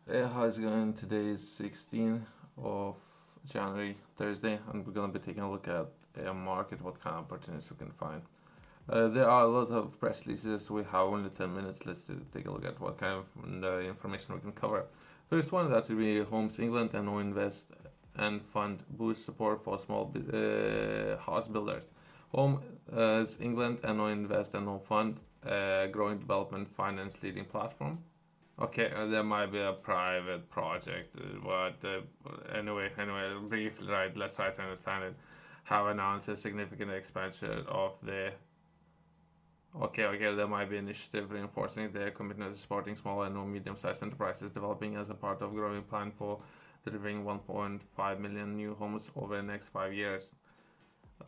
Hey, how's it going? Today is 16th of January, Thursday, and we're gonna be taking a look at a market, what kind of opportunities we can find. There are a lot of press releases. We have only 10 minutes. Let's take a look at what kind of information we can cover. First one that will be Homes England and No Invest and Fund boost support for small house builders. Home England and No Invest and No Fund, growing development finance leading platform. Okay, there might be a private project, but anyway, briefly, right? Let's try to understand it. Have announced a significant expansion of the. Okay, there might be initiative reinforcing their commitment to supporting small and medium-sized enterprises developing as a part of growing plan for delivering 1.5 million new homes over the next 5 years.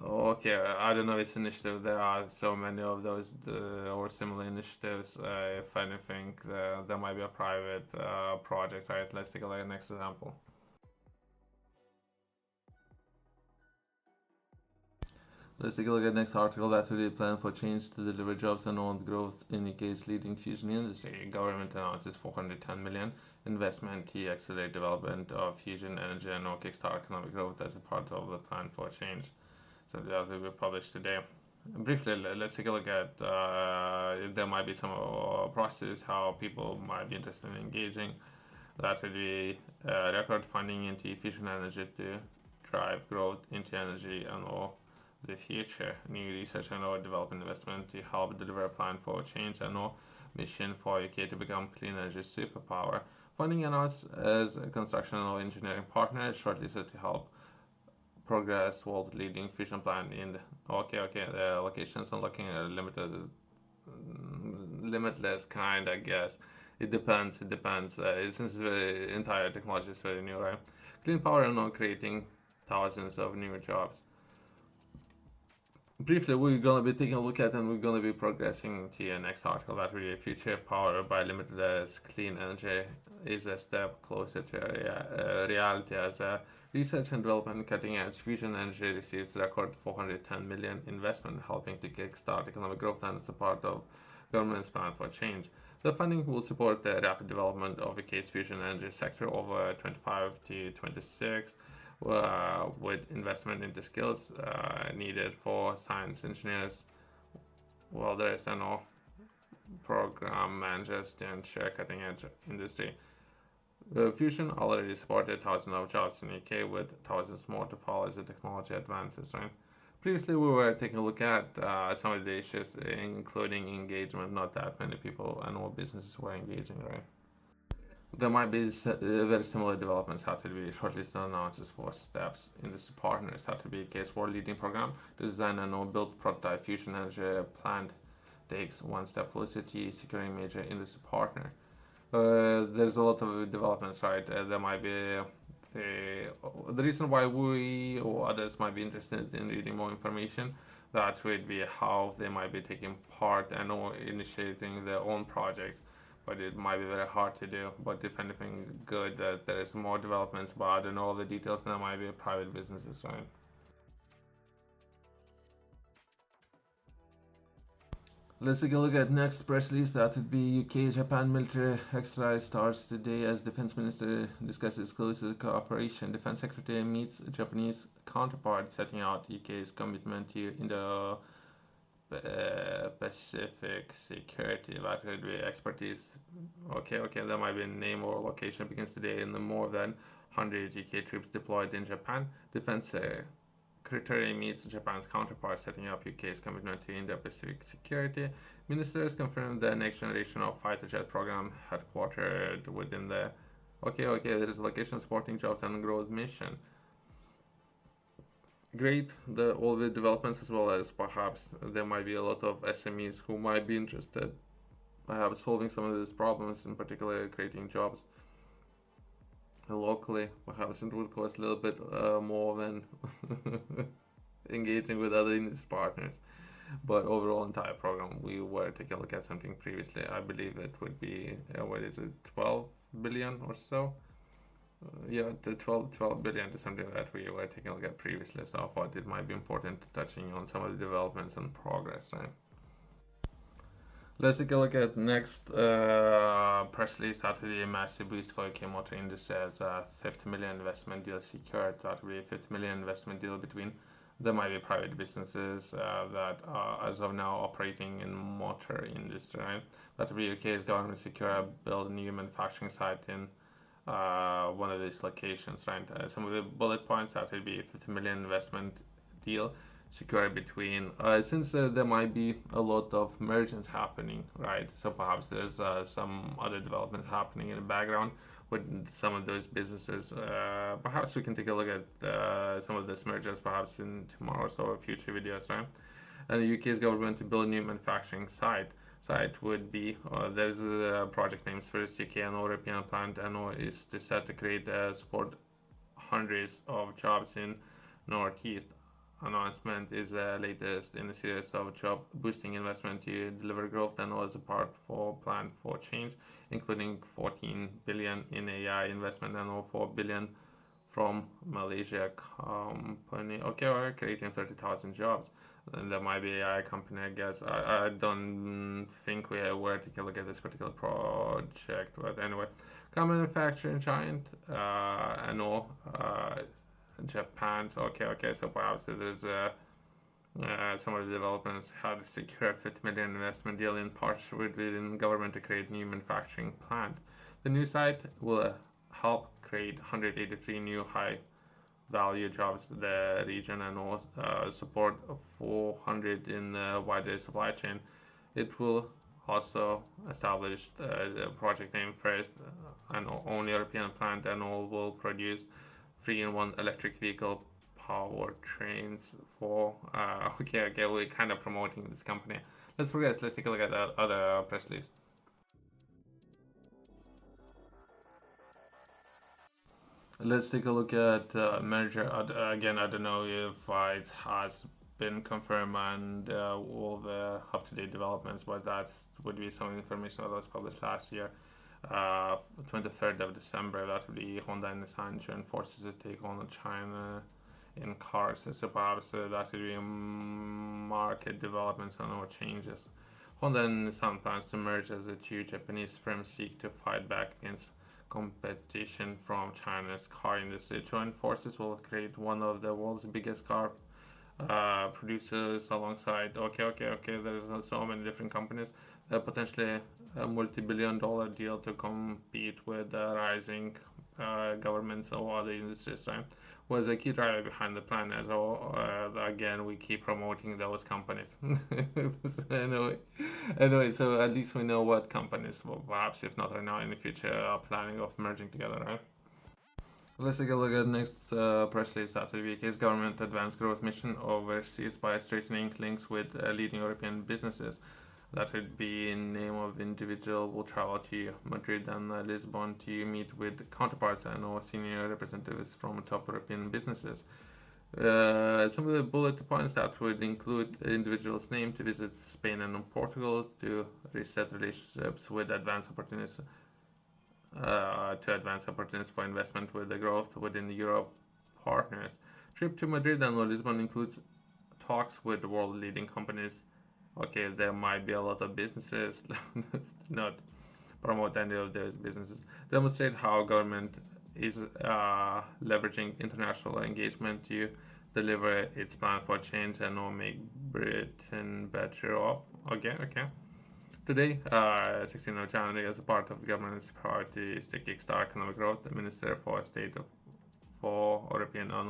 Okay, I don't know this initiative. There are so many of those or similar initiatives. If anything, there might be a private project, right? Let's take a look at the next example. Let's take a look at the next article. That will be a plan for change to deliver jobs and on growth in UK's leading fusion industry. Government announces 410 million investment to accelerate development of fusion energy and or kickstart economic growth as a part of the plan for change. So that will be published today. Briefly, let's take a look at there might be some processes how people might be interested in engaging. That will be record funding into fusion energy to drive growth into energy and all the future. New research and or development investment to help deliver a plan for change and all mission for UK to become clean energy superpower. Funding announced as a construction or engineering partner shortlisted to help progress world leading fusion plant in the the locations unlocking a limitless kind, I guess. It depends since the entire technology is very new, right? Clean power and not creating thousands of new jobs. Briefly, we're gonna be taking a look at and we're gonna be progressing to your next article that really future power by limitless clean energy is a step closer to a reality as a research and development cutting edge fusion energy receives record 410 million investment helping to kickstart economic growth and is a part of government's plan for change. The funding will support the rapid development of the case fusion energy sector over 25 to 26 with investment into skills needed for science engineers, welders, and all program managers to ensure cutting edge industry. Fusion already supported thousands of jobs in the UK with thousands more to follow as the technology advances, right? Previously, we were taking a look at some of the issues, including engagement. Not that many people and all businesses were engaging, right? There might be very similar developments have to be shortlisted analysis for steps. Industry partners have to be a case for leading program to design and or build prototype fusion energy plant takes one step closer to securing major industry partner. There's a lot of developments, right? There might be the reason why we or others might be interested in reading more information. That would be how they might be taking part and or initiating their own projects, but it might be very hard to do. But if anything good, that there is more developments, but I don't know all the details, and there might be private businesses, right? Let's take a look at next press release. That would be UK-Japan military exercise starts today as Defense Minister discusses closer cooperation. Defense Secretary meets Japanese counterpart, setting out UK's commitment to Indo-Pacific security. That would be expertise. Okay, there might be a name or location begins today in the more than 100 UK troops deployed in Japan. Defense Secretary meets Japan's counterpart, setting up UK's commitment to Indo-Pacific security. Ministers confirmed the next generation of fighter jet program headquartered within the. There is a location supporting jobs and growth mission. Great, all the developments as well as perhaps there might be a lot of SMEs who might be interested perhaps solving some of these problems, in particular creating jobs locally. Perhaps it would cost a little bit more than engaging with other industry partners. But overall, entire program, we were taking a look at something previously. I believe it would be what is it, 12 billion or so. Yeah, the 12 billion is something that we were taking a look at previously. So I thought it might be important touching on some of the developments and progress, right? Let's take a look at next press release. That will be a massive boost for UK motor industry as a 50 million investment deal secured. That will be a 50 million investment deal between there might be private businesses that are as of now operating in motor industry. Right? That will be UK's government secure build a new manufacturing site in one of these locations. Right? Some of the bullet points that will be a 50 million investment deal secure between since there might be a lot of mergers happening, right? So perhaps there's some other developments happening in the background with some of those businesses. Perhaps we can take a look at some of these mergers perhaps in tomorrow's or future videos, right? And the UK's government to build a new manufacturing site would be there's project names first UK and European plant and is to set to create support hundreds of jobs in northeast announcement is the latest in a series of job boosting investment to deliver growth and was a part for plan for change, including 14 billion in AI investment and 4 billion from Malaysia company. Okay, we're creating 30,000 jobs. And there might be AI company, I guess. I don't think we were to look at this particular project, but anyway, car manufacturing giant and all. Japan. So okay. So perhaps there's some of the developments had to secure a 50 million investment deal in partnership with the government to create new manufacturing plant. The new site will help create 183 new high value jobs in the region and support 400 in the wider supply chain. It will also establish the project name first and only European plant and all will produce 3-in-1 electric vehicle powertrains for okay, we're kind of promoting this company. Let's progress. Let's take a look at the other press release. Let's take a look at merger. Again, I don't know if it has been confirmed and all the up-to-date developments, but that would be some information that was published last year. 23rd of December, that would be Honda and Nissan join forces to take on China in cars. So perhaps that would be market developments and no changes. Honda and Nissan plans to merge as the two Japanese firms seek to fight back against competition from China's car industry. Joint forces will create one of the world's biggest car producers alongside there's so many different companies, potentially a multi-billion-dollar deal to compete with rising governments or other industries, right? Was a key driver behind the plan as well. Again, we keep promoting those companies. anyway, so at least we know what companies, well, perhaps if not right now, in the future, are planning of merging together, right? Let's take a look at next press release after the UK's government advanced growth mission overseas by strengthening links with leading European businesses. That would be in name of individual will travel to Madrid and Lisbon to meet with counterparts and or senior representatives from top European businesses. Some of the bullet points that would include individuals' name to visit Spain and Portugal to reset relationships with advanced opportunities for investment with the growth within the Europe partners. Trip to Madrid and Lisbon includes talks with world leading companies. Okay, there might be a lot of businesses. Let's not promote any of those businesses. Demonstrate how government is leveraging international engagement to deliver its plan for change and not make Britain better off. Okay. Today, 16th of January, as a part of the government's priorities to kickstart economic growth, the Minister for State for European and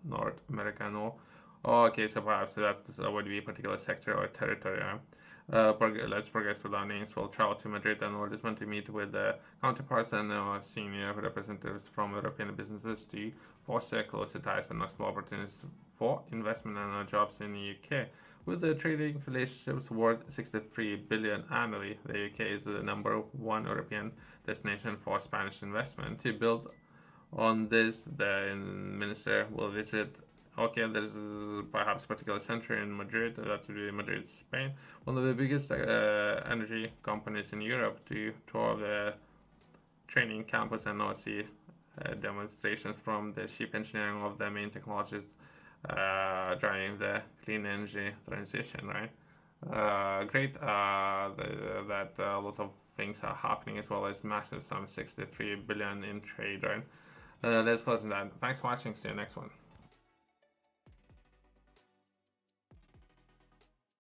North America and all. Okay, so perhaps that would be a particular sector or territory. Let's progress with our names. We'll travel to Madrid and Lisbon to meet with the counterparts and senior representatives from European businesses to foster closer ties and explore opportunities for investment and jobs in the UK. With the trading relationships worth 63 billion annually, the UK is the number one European destination for Spanish investment. To build on this, the minister will visit. Okay, there's perhaps a particular center in Madrid, that would be Madrid, Spain, one of the biggest energy companies in Europe, to tour the training campus and now see demonstrations from the chief engineering of the main technologies driving the clean energy transition, right? Great that a lot of things are happening as well as massive sum 63 billion in trade, right? Let's close on that. Thanks for watching. See you next one.